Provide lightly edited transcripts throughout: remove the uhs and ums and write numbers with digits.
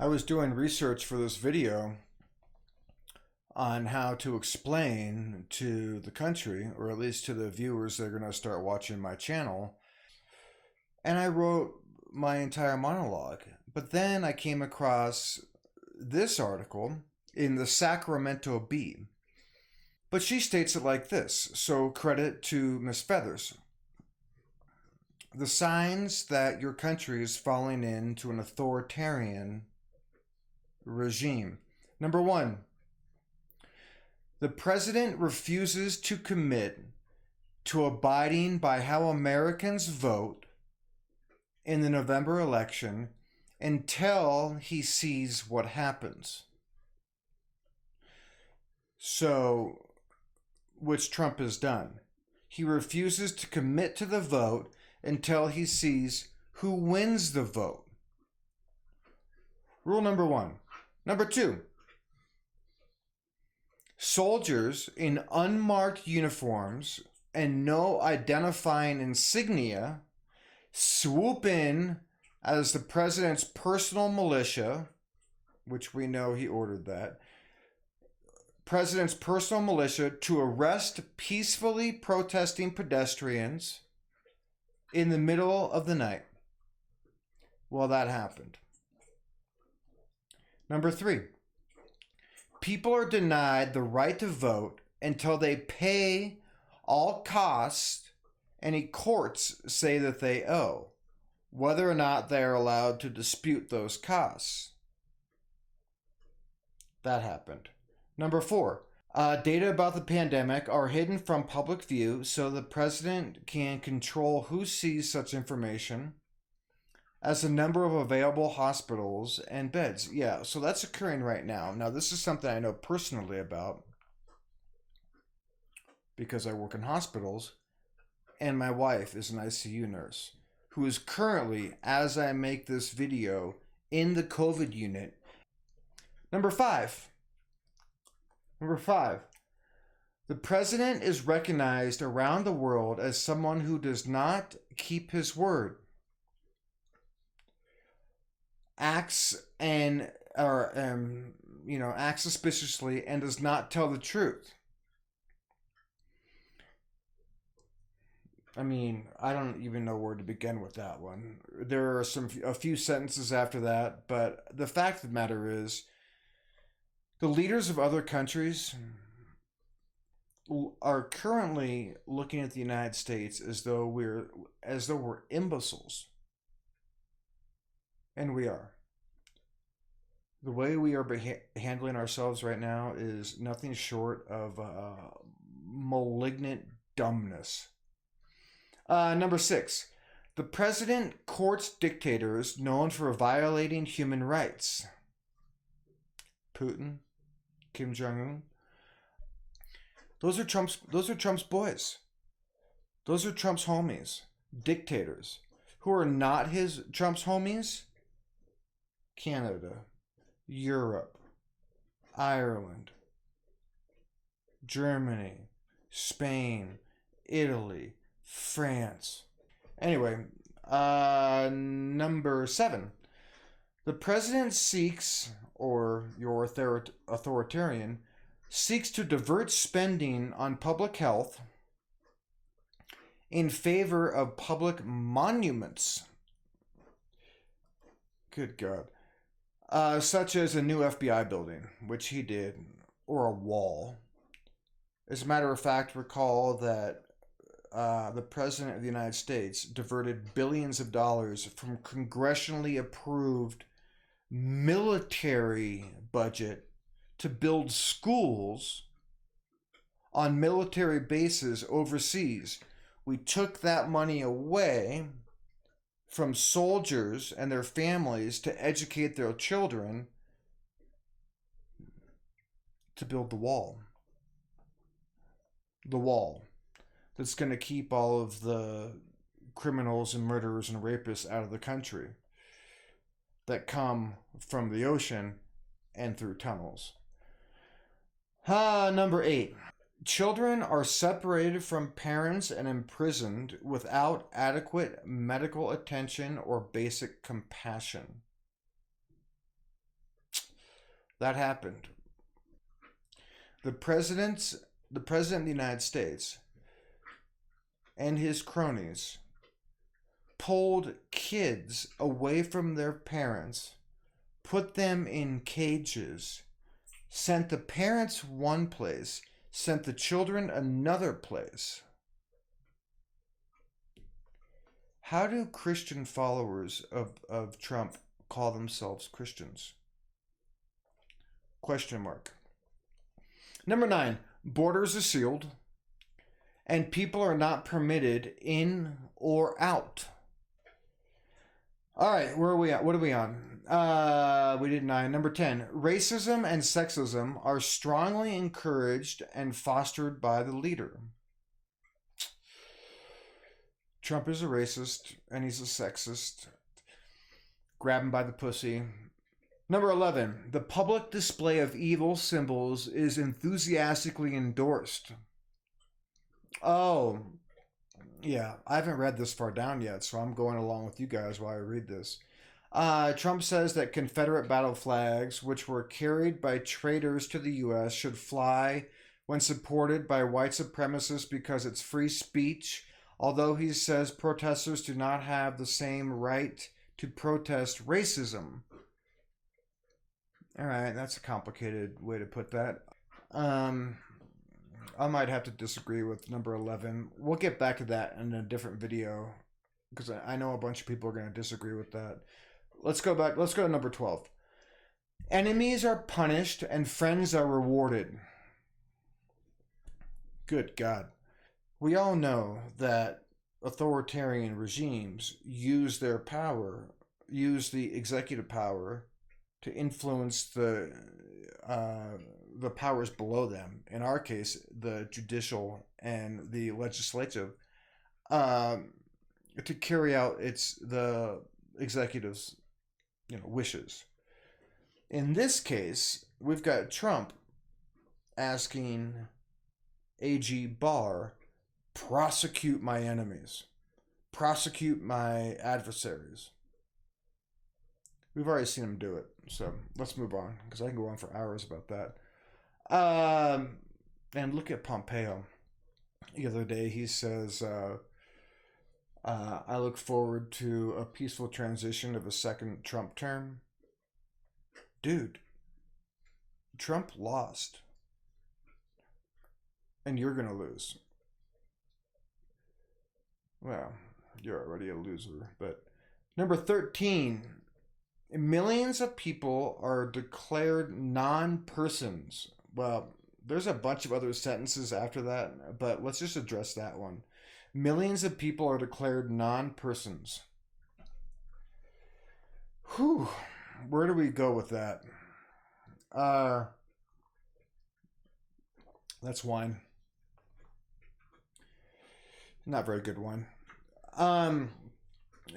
I was doing research for this video on how to explain to the country, or at least to the viewers that are going to start watching my channel, and I wrote my entire monologue. But then I came across this article in the Sacramento Bee. But she states it like this, so credit to Miss Feathers. The signs that your country is falling into an authoritarian regime. Number one, the president refuses to commit to abiding by how Americans vote in the November election until he sees what happens. So, which Trump has done. He refuses to commit to the vote until he sees who wins the vote. Rule number one. Number two, soldiers in unmarked uniforms and no identifying insignia swoop in as the president's personal militia, which we know he ordered that, president's personal militia to arrest peacefully protesting pedestrians in the middle of the night. Well, that happened. Number three, people are denied the right to vote until they pay all costs any courts say that they owe, whether or not they are allowed to dispute those costs. That happened. Number four, data about the pandemic are hidden from public view so the president can control who sees such information as the number of available hospitals and beds. Yeah, so that's occurring right now. Now, this is something I know personally about because I work in hospitals, and my wife is an ICU nurse who is currently, as I make this video, in the COVID unit. Number five, the president is recognized around the world as someone who does not keep his word, acts suspiciously, and does not tell the truth. I mean, I don't even know where to begin with that one. There are a few sentences after that, but the fact of the matter is, the leaders of other countries are currently looking at the United States as though we're imbeciles. And we are. The way we are handling ourselves right now is nothing short of malignant dumbness. Number six, the president courts dictators known for violating human rights. Putin, Kim Jong-un. Those are Trump's boys. Those are Trump's homies. Dictators. Who are not Trump's homies? Canada, Europe, Ireland, Germany, Spain, Italy, France. Anyway, number seven. The president seeks, or your authoritarian, seeks to divert spending on public health in favor of public monuments. Good God. Such as a new FBI building, which he did, or a wall. As a matter of fact, recall that the President of the United States diverted billions of dollars from congressionally approved military budget to build schools on military bases overseas. We took that money away from soldiers and their families to educate their children to build the wall. The wall that's going to keep all of the criminals and murderers and rapists out of the country that come from the ocean and through tunnels. Number 8. Children are separated from parents and imprisoned without adequate medical attention or basic compassion. That happened. The president of the United States and his cronies pulled kids away from their parents, put them in cages, sent the parents one place, sent the children another place. How do Christian followers of Trump call themselves Christians? Question mark. Number 9, borders are sealed and people are not permitted in or out. All right, where are we at? What are we on? We did 9. Number 10, racism and sexism are strongly encouraged and fostered by the leader. Trump is a racist and he's a sexist. Grab him by the pussy. Number 11, the public display of evil symbols is enthusiastically endorsed. Oh, yeah, I haven't read this far down yet, so I'm going along with you guys while I read this. Trump says that Confederate battle flags, which were carried by traitors to the U.S., should fly when supported by white supremacists because it's free speech, although he says protesters do not have the same right to protest racism. All right, that's a complicated way to put that. I might have to disagree with number 11. We'll get back to that in a different video because I know a bunch of people are going to disagree with that. Let's go back. Let's go to number 12. Enemies are punished and friends are rewarded. Good God. We all know that authoritarian regimes use their power, use the executive power to influence the powers below them. In our case, the judicial and the legislative, to carry out the executive's wishes. In this case, we've got Trump asking AG Barr, prosecute my enemies, prosecute my adversaries. We've already seen him do it, so let's move on because I can go on for hours about that. And look at Pompeo. The other day he says, I look forward to a peaceful transition of a second Trump term. Dude, Trump lost. And you're going to lose. Well, you're already a loser. But number 13, millions of people are declared non-persons. Well, there's a bunch of other sentences after that, but let's just address that one. Millions of people are declared non-persons. Whew. Where do we go with that? That's wine. Not very good wine.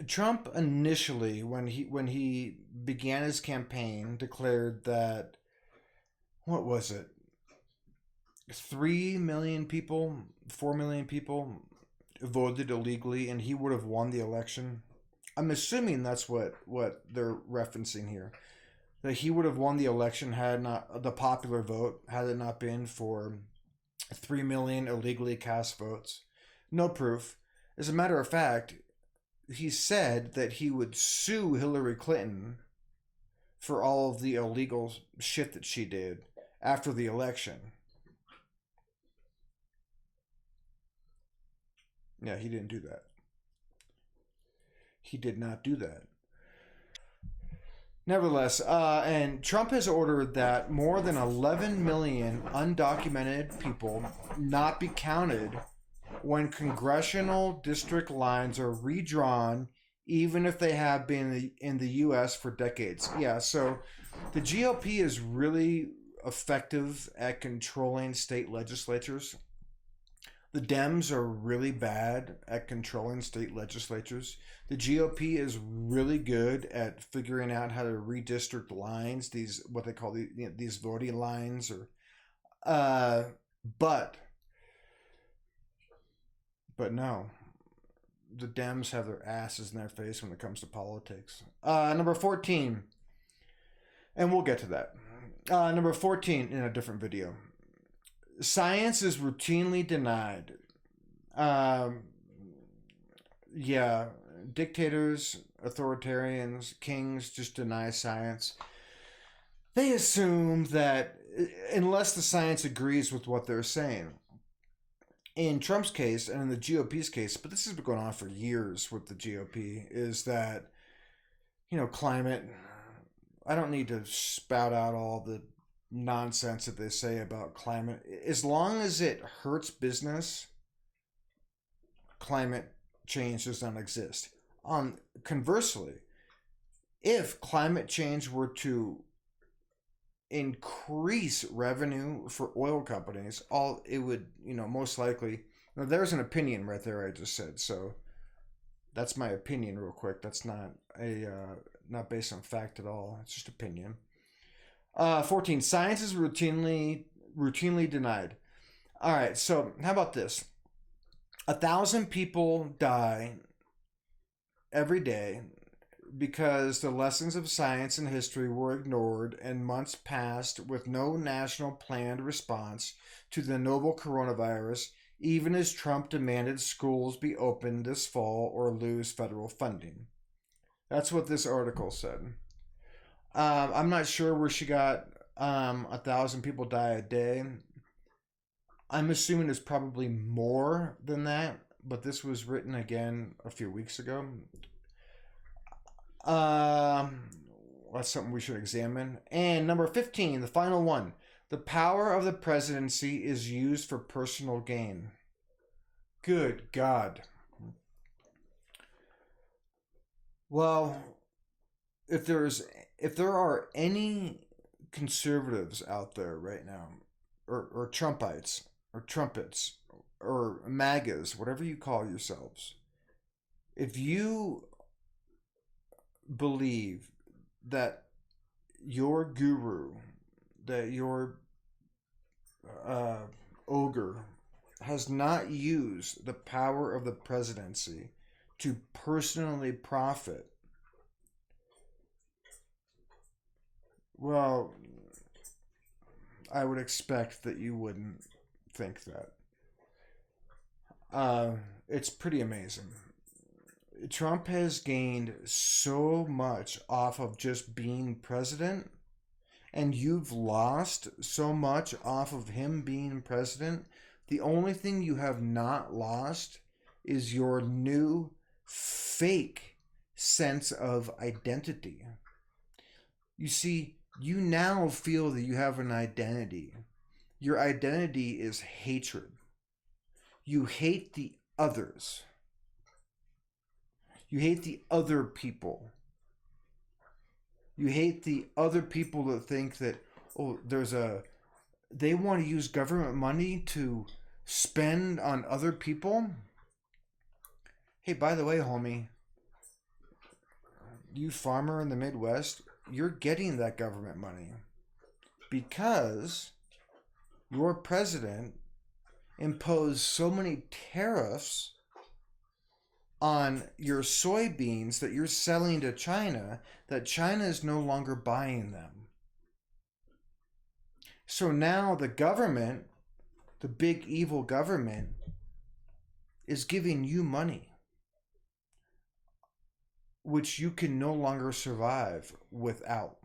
Trump initially, when he began his campaign, declared that, what was it? 3 million people, 4 million people voted illegally, and he would have won the election. I'm assuming that's what they're referencing here. That he would have won the election had not the popular vote, had it not been for 3 million illegally cast votes. No proof. As a matter of fact, he said that he would sue Hillary Clinton for all of the illegal shit that she did after the election. Yeah, he didn't do that. He did not do that. Nevertheless, and Trump has ordered that more than 11 million undocumented people not be counted when congressional district lines are redrawn, even if they have been in the U.S. for decades. Yeah, so the GOP is really effective at controlling state legislatures. The Dems are really bad at controlling state legislatures. The GOP is really good at figuring out how to redistrict lines, these what they call these voting lines, or but no, the Dems have their asses in their face when it comes to politics. Number 14, and we'll get to that. Number 14 in a different video. Science is routinely denied. Um, yeah, dictators, authoritarians, kings just deny science. They assume that unless the science agrees with what they're saying. In Trump's case and in the GOP's case, but this has been going on for years with the GOP, is that, climate, I don't need to spout out all the nonsense that they say about climate. As long as it hurts business, climate change does not exist. Conversely, if climate change were to increase revenue for oil companies, it would, most likely. Now, there's an opinion right there I just said. So that's my opinion, real quick. That's not based on fact at all. It's just opinion. 14. Science is routinely denied. All right. So how about this? 1,000 people die every day because the lessons of science and history were ignored and months passed with no national planned response to the novel coronavirus, even as Trump demanded schools be opened this fall or lose federal funding. That's what this article said. I'm not sure where she got 1,000 people die a day. I'm assuming it's probably more than that, but this was written again a few weeks ago. That's something we should examine. And number 15, the final one. The power of the presidency is used for personal gain. Good God. Well, if there are any conservatives out there right now, or Trumpites, or trumpets, or MAGAs, whatever you call yourselves, if you believe that your guru, that your ogre has not used the power of the presidency to personally profit, well, I would expect that you wouldn't think that. It's pretty amazing. Trump has gained so much off of just being president, and you've lost so much off of him being president. The only thing you have not lost is your new fake sense of identity. You see, you now feel that you have an identity. Your identity is hatred. You hate the others. You hate the other people. You hate the other people that think that, they want to use government money to spend on other people. Hey, by the way, homie, you farmer in the Midwest, you're getting that government money because your president imposed so many tariffs on your soybeans that you're selling to China that China is no longer buying them. So now the government, the big evil government, is giving you money, which you can no longer survive without.